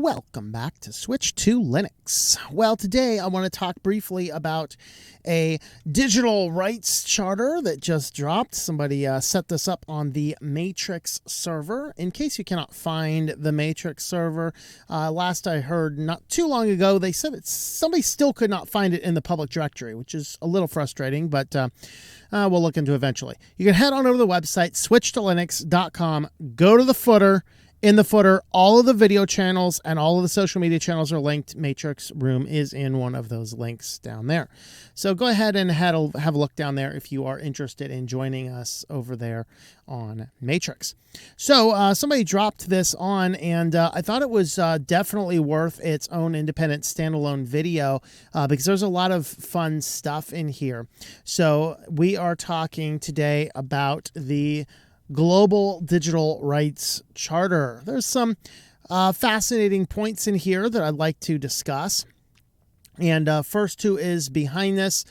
Welcome back to Switch to Linux. Well, today I want to talk briefly about a digital rights charter that just dropped. Somebody set this up on the Matrix server. In case you cannot find the Matrix server, last I heard not too long ago, they said that somebody still could not find it in the public directory, which is a little frustrating, but we'll look into eventually. You can head on over to the website, switchedtolinux.com, go to the footer. In the footer, all of the video channels and all of the social media channels are linked. Matrix Room is in one of those links down there. So go ahead and have a look down there if you are interested in joining us over there on Matrix. So somebody dropped this on, and I thought it was definitely worth its own independent standalone video because there's a lot of fun stuff in here. So we are talking today about the Global Digital Rights Charter. There's some fascinating points in here that I'd like to discuss. And first who is behind this.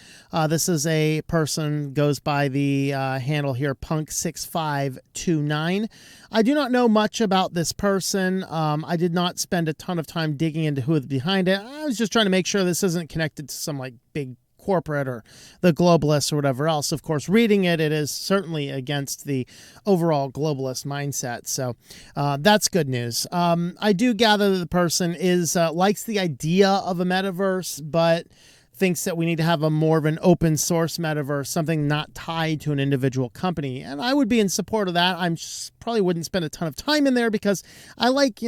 This is a person, goes by the handle here, Punk6529. I do not know much about this person. I did not spend a ton of time digging into who is behind it. I was just trying to make sure this isn't connected to some like big corporate or the globalists or whatever else. Of course, reading it is certainly against the overall globalist mindset. So that's good news. I do gather that the person is likes the idea of a metaverse, but thinks that we need to have a more of an open source metaverse, something not tied to an individual company. And I would be in support of that. I probably wouldn't spend a ton of time in there because I like,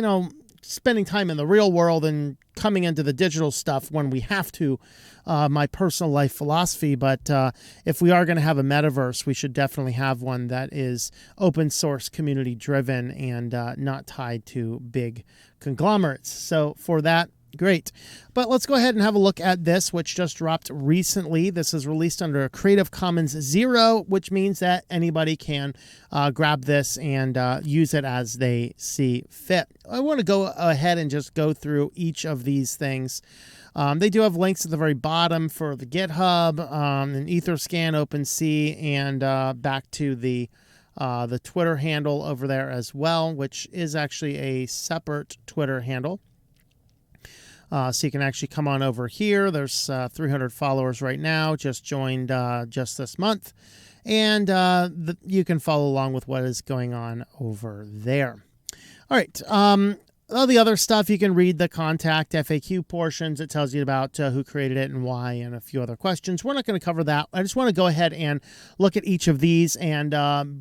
spending time in the real world and coming into the digital stuff when we have to, my personal life philosophy. But if we are going to have a metaverse, we should definitely have one that is open source, community driven, and not tied to big conglomerates. So for that, great. But let's go ahead and have a look at this, which just dropped recently. This is released under a Creative Commons 0, which means that anybody can grab this and use it as they see fit. I want to go ahead and just go through each of these things. They do have links at the very bottom for the GitHub, an Etherscan, OpenSea, and back to the Twitter handle over there as well, which is actually a separate Twitter handle. So you can actually come on over here. There's 300 followers right now, just joined just this month. And you can follow along with what is going on over there. All right. All the other stuff, you can read the contact FAQ portions. It tells you about who created it and why and a few other questions. We're not going to cover that. I just want to go ahead and look at each of these and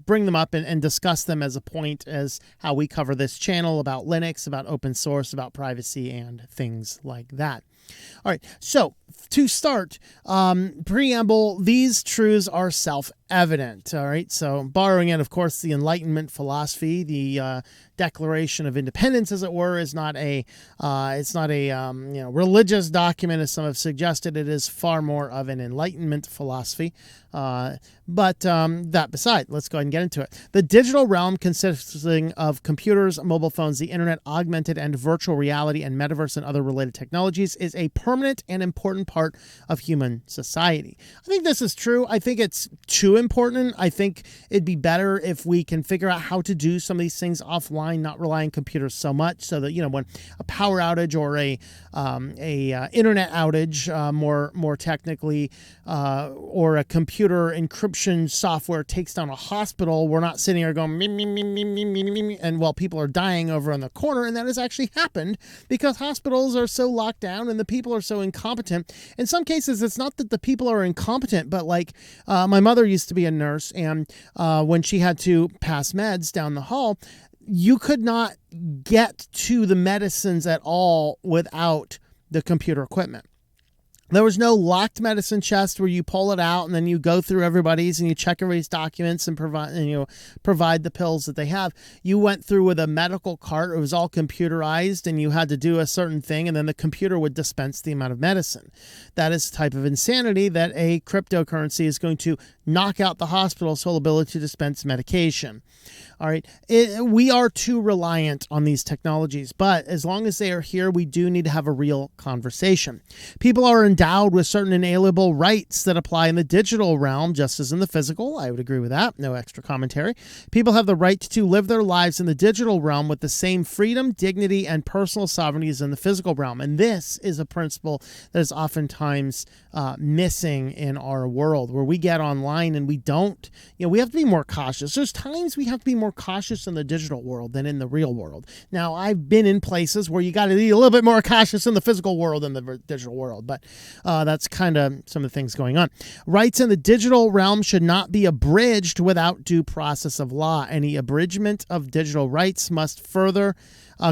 bring them up and discuss them as a point as how we cover this channel about Linux, about open source, about privacy, and things like that. All right, so to start, preamble, these truths are self-evident. All right, so borrowing it, of course, the Enlightenment philosophy, the Declaration of Independence, as it were, is not a religious document, as some have suggested. It is far more of an Enlightenment philosophy. But that beside, let's go ahead and get into it. The digital realm, consisting of computers, mobile phones, the internet, augmented and virtual reality, and metaverse and other related technologies, is a permanent and important part of human society. I think this is true. I think it's too important. I think it'd be better if we can figure out how to do some of these things offline, not rely on computers so much, so that when a power outage or a internet outage, more technically, or a computer encryption software takes down a hospital, we're not sitting here going me, me, me, me, me, me, me, me, and while people are dying over in the corner. And that has actually happened because hospitals are so locked down and the people are so incompetent. In some cases, it's not that the people are incompetent, but like my mother used to be a nurse, and when she had to pass meds down the hall, you could not get to the medicines at all without the computer equipment. There was no locked medicine chest where you pull it out and then you go through everybody's and you check everybody's documents and provide the pills that they have. You went through with a medical cart. It was all computerized and you had to do a certain thing, and then the computer would dispense the amount of medicine. That is the type of insanity that a cryptocurrency is going to knock out the hospital's whole ability to dispense medication. All right. We are too reliant on these technologies, but as long as they are here, we do need to have a real conversation. People are endowed with certain inalienable rights that apply in the digital realm, just as in the physical. I would agree with that. No extra commentary. People have the right to live their lives in the digital realm with the same freedom, dignity, and personal sovereignty as in the physical realm. And this is a principle that is oftentimes missing in our world, where we get online and we don't, we have to be more cautious. There's times we have to be more cautious in the digital world than in the real world. Now, I've been in places where you got to be a little bit more cautious in the physical world than the digital world, but that's kind of some of the things going on. Rights in the digital realm should not be abridged without due process of law. Any abridgment of digital rights must further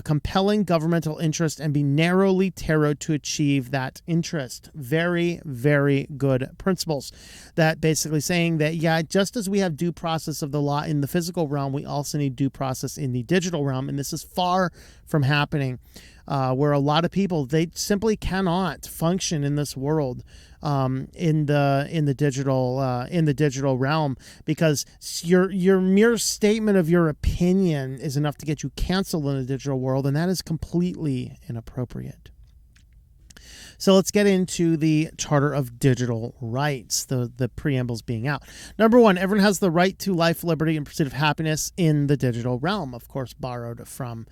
compelling governmental interest and be narrowly tailored to achieve that interest. Very, very good principles. That basically saying that, just as we have due process of the law in the physical realm, we also need due process in the digital realm. And this is far from happening, where a lot of people, they simply cannot function in this world in the digital realm, because your mere statement of your opinion is enough to get you canceled in the digital world, and that is completely inappropriate. So let's get into the Charter of Digital Rights, the preambles being out. Number 1, everyone has the right to life, liberty, and pursuit of happiness in the digital realm. Of course, borrowed from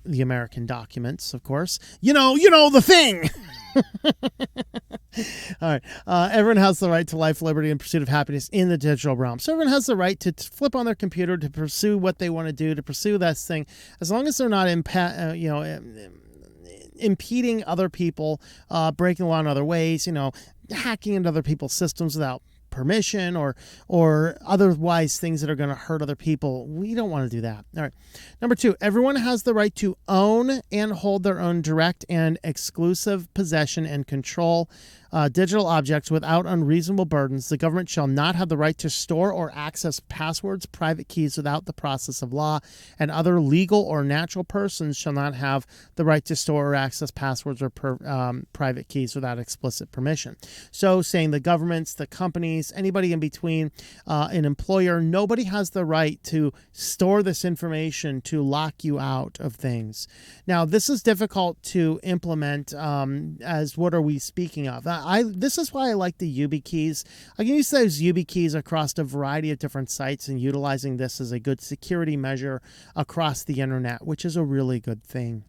the American documents, of course. You know the thing. All right. Everyone has the right to life, liberty, and pursuit of happiness in the digital realm. So everyone has the right to flip on their computer, to pursue what they want to do, to pursue that thing, as long as they're not impeding other people, breaking the law in other ways, hacking into other people's systems without permission, or otherwise things that are going to hurt other people. We don't want to do that. All right. Number 2, everyone has the right to own and hold their own direct and exclusive possession and control digital objects without unreasonable burdens. The government shall not have the right to store or access passwords, private keys without the process of law, and other legal or natural persons shall not have the right to store or access passwords or private keys without explicit permission. So saying the governments, the companies, anybody in between, an employer, nobody has the right to store this information to lock you out of things. Now, this is difficult to implement as what are we speaking of? This is why I like the YubiKeys. I can use those YubiKeys across a variety of different sites, and utilizing this as a good security measure across the internet, which is a really good thing.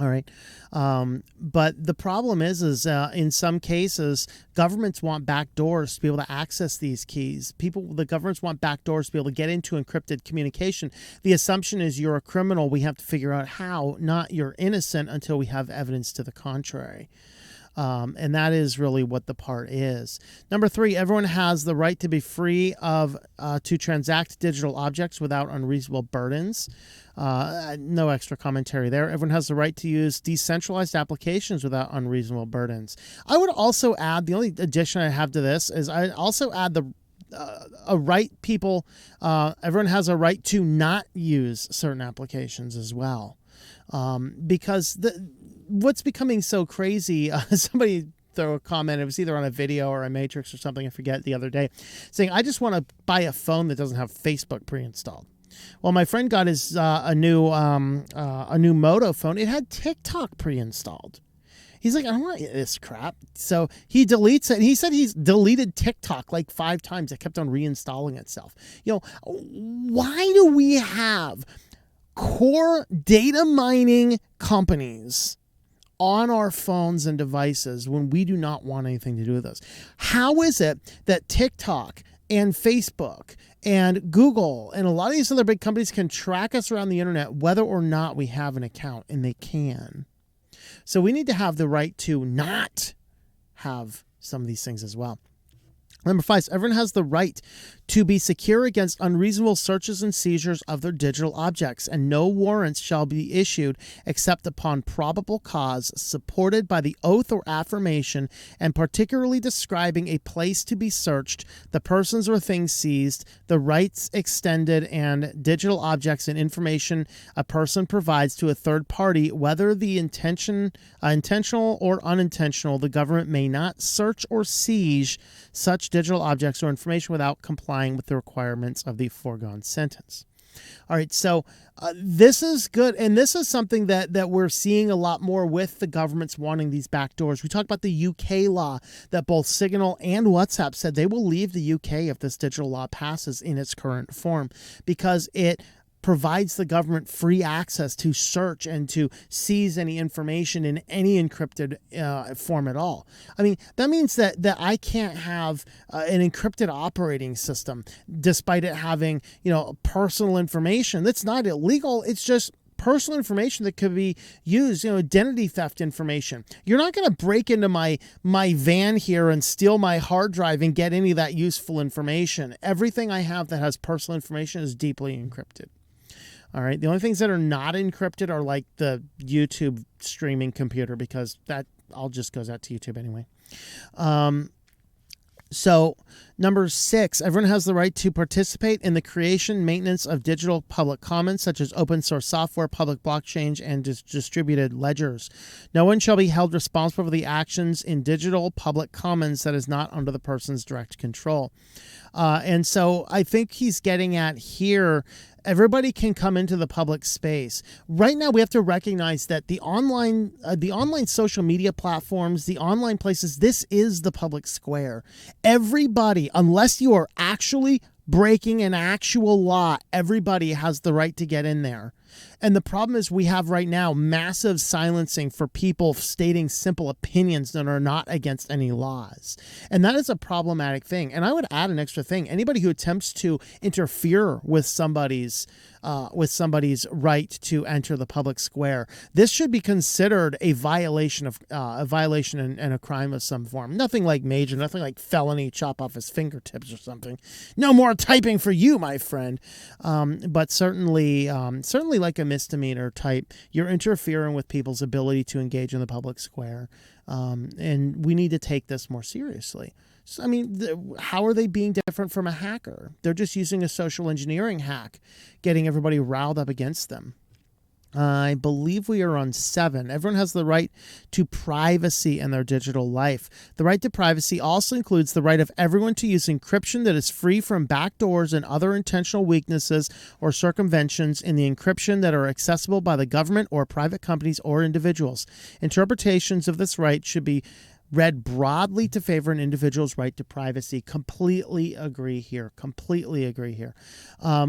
All right. But the problem is in some cases, governments want backdoors to be able to access these keys. The governments want backdoors to be able to get into encrypted communication. The assumption is you're a criminal. We have to figure out how, not you're innocent until we have evidence to the contrary. And that is really what the part is. Number 3, everyone has the right to be free to transact digital objects without unreasonable burdens. No extra commentary there. Everyone has the right to use decentralized applications without unreasonable burdens. I would also add, the only addition I have to this is I also add everyone has a right to not use certain applications as well. Because what's becoming so crazy, somebody throw a comment, it was either on a video or a Matrix or something, I forget, the other day, saying, I just want to buy a phone that doesn't have Facebook pre-installed. Well, my friend got his a new Moto phone. It had TikTok pre-installed. He's like, I don't want this crap. So he deletes it. And he said he's deleted TikTok like 5 times. It kept on reinstalling itself. Why do we have core data mining companies on our phones and devices when we do not want anything to do with those? How is it that TikTok and Facebook and Google and a lot of these other big companies can track us around the internet whether or not we have an account? And they can. So we need to have the right to not have some of these things as well. Number 5, everyone has the right to be secure against unreasonable searches and seizures of their digital objects, and no warrants shall be issued except upon probable cause supported by the oath or affirmation, and particularly describing a place to be searched, the persons or things seized, the rights extended, and digital objects and information a person provides to a third party, whether the intentional or unintentional. The government may not search or seize such digital objects or information without complying with the requirements of the foregone sentence. All right, so this is good, and this is something that we're seeing a lot more with the governments wanting these backdoors. We talked about the UK law that both Signal and WhatsApp said they will leave the UK if this digital law passes in its current form, because it provides the government free access to search and to seize any information in any encrypted form at all. I mean, that means that I can't have an encrypted operating system despite it having, personal information. That's not illegal. It's just personal information that could be used, identity theft information. You're not going to break into my van here and steal my hard drive and get any of that useful information. Everything I have that has personal information is deeply encrypted. All right. The only things that are not encrypted are like the YouTube streaming computer, because that all just goes out to YouTube anyway. So number 6, everyone has the right to participate in the creation, maintenance of digital public commons, such as open source software, public blockchains, and distributed ledgers. No one shall be held responsible for the actions in digital public commons that is not under the person's direct control. And so I think he's getting at here, everybody can come into the public space. Right now, we have to recognize that the online social media platforms, the online places, this is the public square. Everybody, unless you are actually breaking an actual law, everybody has the right to get in there. And the problem is we have right now massive silencing for people stating simple opinions that are not against any laws. And that is a problematic thing. And I would add an extra thing. Anybody who attempts to interfere with somebody's right to enter the public square, this should be considered a violation and a crime of some form. Nothing like major, nothing like felony, chop off his fingertips or something. No more typing for you, my friend. But certainly like a misdemeanor type, you're interfering with people's ability to engage in the public square. And we need to take this more seriously. So, I mean, how are they being different from a hacker? They're just using a social engineering hack, getting everybody riled up against them. I believe we are on 7. Everyone has the right to privacy in their digital life. The right to privacy also includes the right of everyone to use encryption that is free from backdoors and other intentional weaknesses or circumventions in the encryption that are accessible by the government or private companies or individuals. Interpretations of this right should be read broadly to favor an individual's right to privacy. Completely agree here.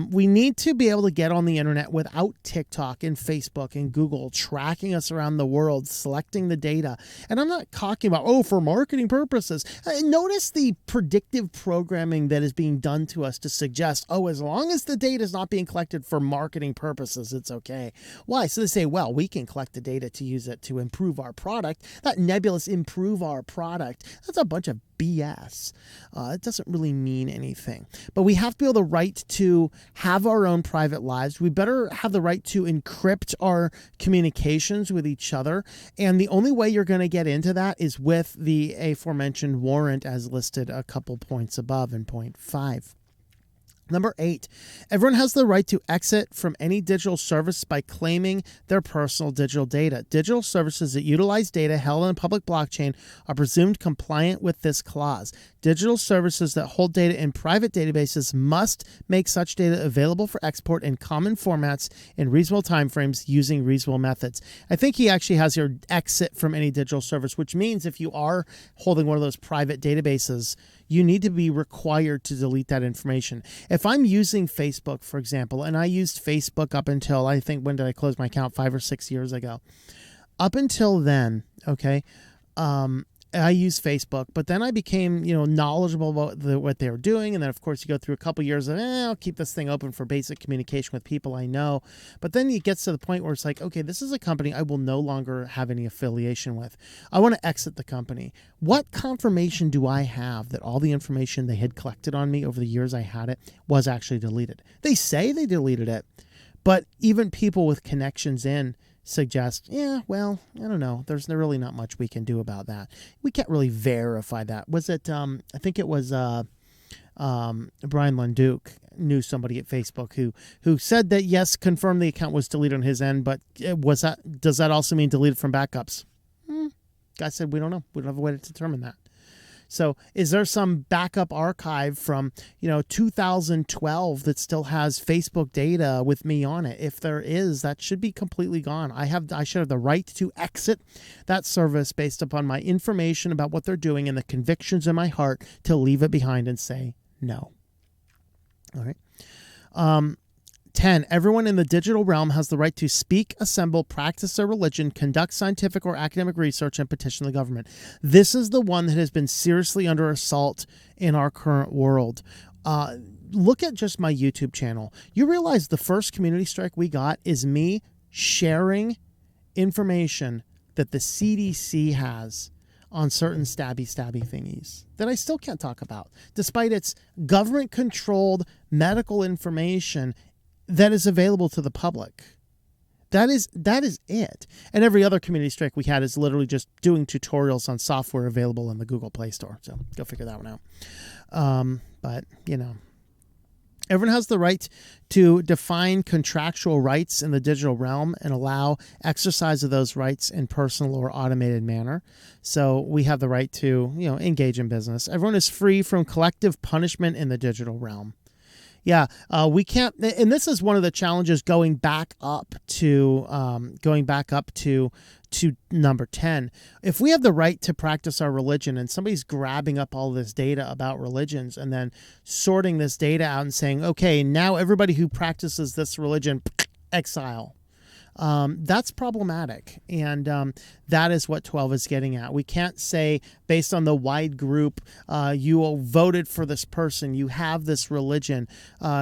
We need to be able to get on the internet without TikTok and Facebook and Google tracking us around the world, selecting the data. And I'm not talking about, for marketing purposes. Notice the predictive programming that is being done to us to suggest, as long as the data is not being collected for marketing purposes, it's okay. Why? So they say, we can collect the data to use it to improve our product. That nebulous improve our product, that's a bunch of BS. It doesn't really mean anything. But we have to be able the right to have our own private lives. We better have the right to encrypt our communications with each other. And the only way you're going to get into that is with the aforementioned warrant as listed a couple points above in point 5. Number 8, everyone has the right to exit from any digital service by claiming their personal digital data. Digital services that utilize data held on a public blockchain are presumed compliant with this clause. Digital services that hold data in private databases must make such data available for export in common formats in reasonable timeframes using reasonable methods. I think he actually has your exit from any digital service, which means if you are holding one of those private databases, you need to be required to delete that information. If I'm using Facebook, for example, and I used Facebook up until, I think, when did I close my account? 5 or 6 years ago. Up until then, okay, I use Facebook, but then I became, knowledgeable about what they were doing. And then, of course, you go through a couple years of, I'll keep this thing open for basic communication with people I know. But then it gets to the point where it's like, okay, this is a company I will no longer have any affiliation with. I want to exit the company. What confirmation do I have that all the information they had collected on me over the years I had it was actually deleted? They say they deleted it, but even people with connections in suggest, I don't know. There's really not much we can do about that. We can't really verify that. Was it, I think it was Brian Lunduke knew somebody at Facebook who said that, yes, confirmed the account was deleted on his end, but does that also mean deleted from backups? Guy said, we don't know. We don't have a way to determine that. So is there some backup archive from, 2012 that still has Facebook data with me on it? If there is, that should be completely gone. I should have the right to exit that service based upon my information about what they're doing and the convictions in my heart to leave it behind and say no. All right. 10. Everyone in the digital realm has the right to speak, assemble, practice their religion, conduct scientific or academic research, and petition the government. This is the one that has been seriously under assault in our current world. Look at just my YouTube channel. You realize the first community strike we got is me sharing information that the CDC has on certain stabby thingies that I still can't talk about, despite its government-controlled medical information that is available to the public. That is it. And every other community strike we had is literally just doing tutorials on software available in the Google Play Store. So go figure that one out. But, everyone has the right to define contractual rights in the digital realm and allow exercise of those rights in personal or automated manner. So we have the right to, engage in business. Everyone is free from collective punishment in the digital realm. Yeah, we can't, and this is one of the challenges going back up to number 10. If we have the right to practice our religion and somebody's grabbing up all this data about religions and then sorting this data out and saying, okay, now everybody who practices this religion, exile. That's problematic. And that is what 12 is getting at. We can't say, based on the wide group, you voted for this person, you have this religion,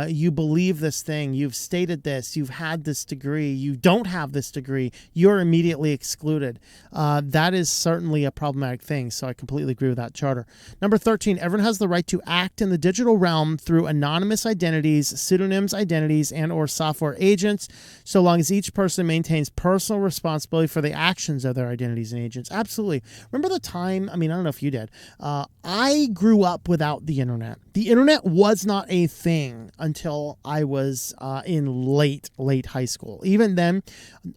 you believe this thing, you've stated this, you've had this degree, you don't have this degree, you're immediately excluded. That is certainly a problematic thing. So I completely agree with that charter. Number 13, everyone has the right to act in the digital realm through anonymous identities, pseudonyms, identities, and or software agents, so long as each person maintains personal responsibility for the actions of their identities and agents. Absolutely. Remember the time, I don't know if you did, I grew up without the internet. The internet was not a thing until I was in late high school. Even then,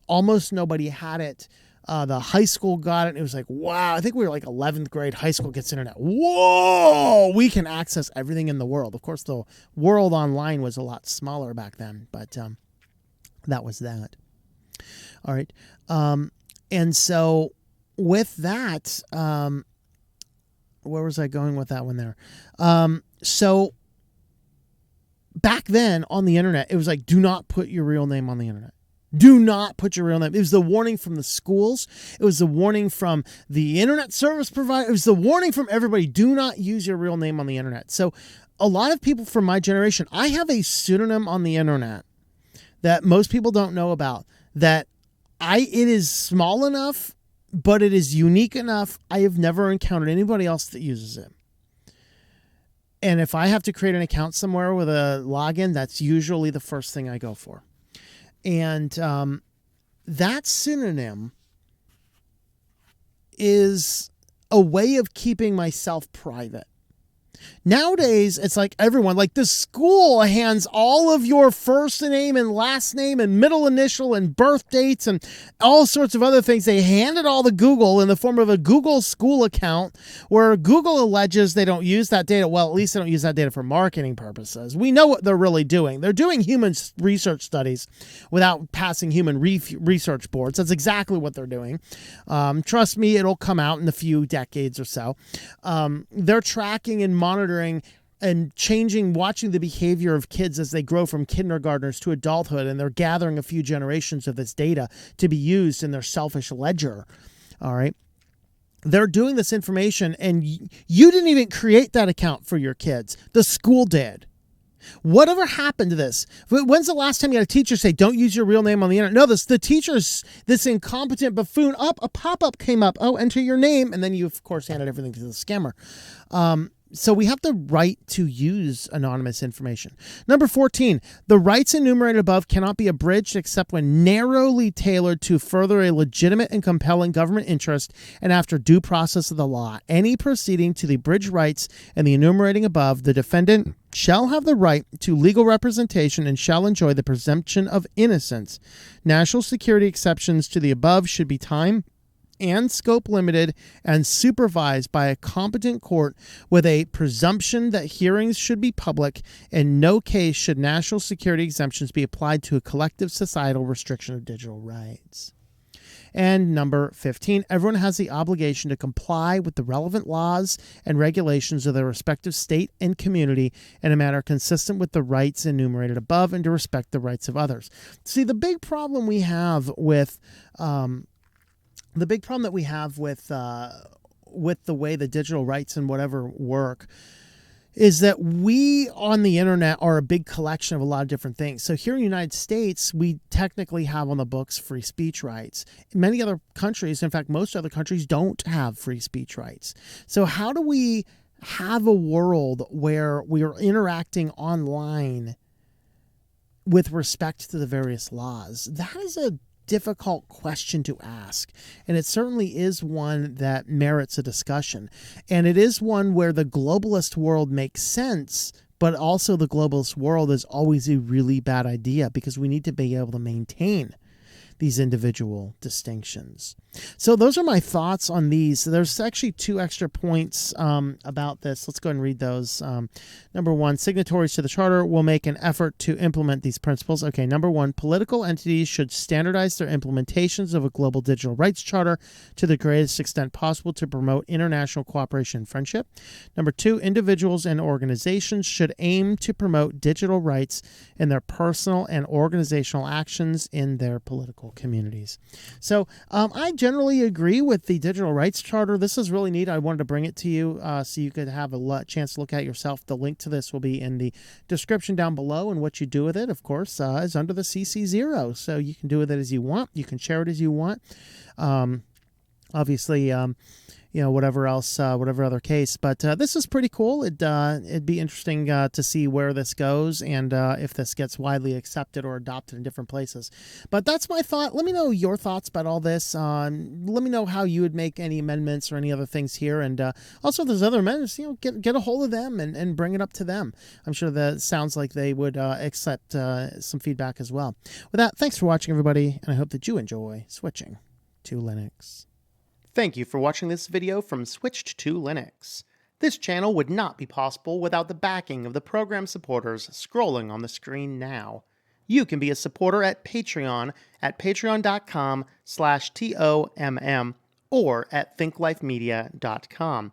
almost nobody had it. The high school got it, and it was like, wow, I think we were like 11th grade, high school gets internet. Whoa, we can access everything in the world. Of course, the world online was a lot smaller back then, but that was that. All right. And so with that, where was I going with that one there? So back then on the internet, it was like, do not put your real name on the internet. Do not put your real name. It was the warning from the schools. It was the warning from the internet service provider. It was the warning from everybody. Do not use your real name on the internet. So a lot of people from my generation, I have a pseudonym on the internet that most people don't know about, that it is small enough, but it is unique enough. I have never encountered anybody else that uses it. And if I have to create an account somewhere with a login, that's usually the first thing I go for. And that pseudonym is a way of keeping myself private. Nowadays, it's like everyone, like the school hands all of your first name and last name and middle initial and birth dates and all sorts of other things. They hand it all to Google in the form of a Google school account, where Google alleges they don't use that data. Well, at least they don't use that data for marketing purposes. We know what they're really doing. They're doing human research studies without passing human research boards. That's exactly what they're doing. Trust me, it'll come out in a few decades or so. They're tracking and monitoring and watching the behavior of kids as they grow from kindergartners to adulthood, and they're gathering a few generations of this data to be used in their selfish ledger. All right. they're doing this information, and you didn't even create that account for your kids. The school did. Whatever happened to this? When's the last time you had a teacher say, don't use your real name on the internet? No, the teacher's this incompetent buffoon. A pop-up came up. Oh, enter your name. And then you, of course, handed everything to the scammer. So we have the right to use anonymous information. Number 14, the rights enumerated above cannot be abridged except when narrowly tailored to further a legitimate and compelling government interest and after due process of the law. Any proceeding to the abridged rights and the enumerating above, the defendant shall have the right to legal representation and shall enjoy the presumption of innocence. National security exceptions to the above should be time and scope limited and supervised by a competent court with a presumption that hearings should be public. In no case should national security exemptions be applied to a collective societal restriction of digital rights. And number 15, everyone has the obligation to comply with the relevant laws and regulations of their respective state and community in a manner consistent with the rights enumerated above and to respect the rights of others. See, the big problem we have with with the way the digital rights and whatever work is that we on the internet are a big collection of a lot of different things. So here in the United States, we technically have on the books free speech rights. Many other countries, in fact, most other countries don't have free speech rights. So how do we have a world where we are interacting online with respect to the various laws? That is a difficult question to ask, and it certainly is one that merits a discussion, and it is one where the globalist world makes sense, but also the globalist world is always a really bad idea because we need to be able to maintain these individual distinctions. So those are my thoughts on these. There's actually 2 extra points about this. Let's go ahead and read those. Number 1, signatories to the Charter will make an effort to implement these principles. Okay, number 1, political entities should standardize their implementations of a global digital rights charter to the greatest extent possible to promote international cooperation and friendship. Number 2, individuals and organizations should aim to promote digital rights in their personal and organizational actions in their political communities. So I generally agree with the Digital Rights Charter. This is really neat. I wanted to bring it to you so you could have a chance to look at it yourself. The link to this will be in the description down below, and what you do with it, of course, is under the CC0. So you can do with it as you want. You can share it as you want. Obviously, whatever else, whatever other case. But this is pretty cool. It'd be interesting to see where this goes and if this gets widely accepted or adopted in different places. But that's my thought. Let me know your thoughts about all this. Let me know how you would make any amendments or any other things here. And also, if there's other amendments, get a hold of them and bring it up to them. I'm sure that sounds like they would accept some feedback as well. With that, thanks for watching, everybody, and I hope that you enjoy switching to Linux. Thank you for watching this video from Switched to Linux. This channel would not be possible without the backing of the program supporters scrolling on the screen now. You can be a supporter at Patreon at patreon.com/TOMM or at thinklifemedia.com.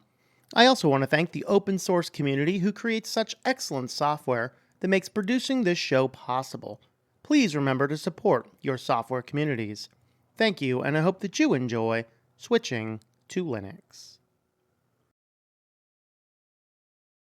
I also want to thank the open source community who creates such excellent software that makes producing this show possible. Please remember to support your software communities. Thank you, and I hope that you enjoy switching to Linux.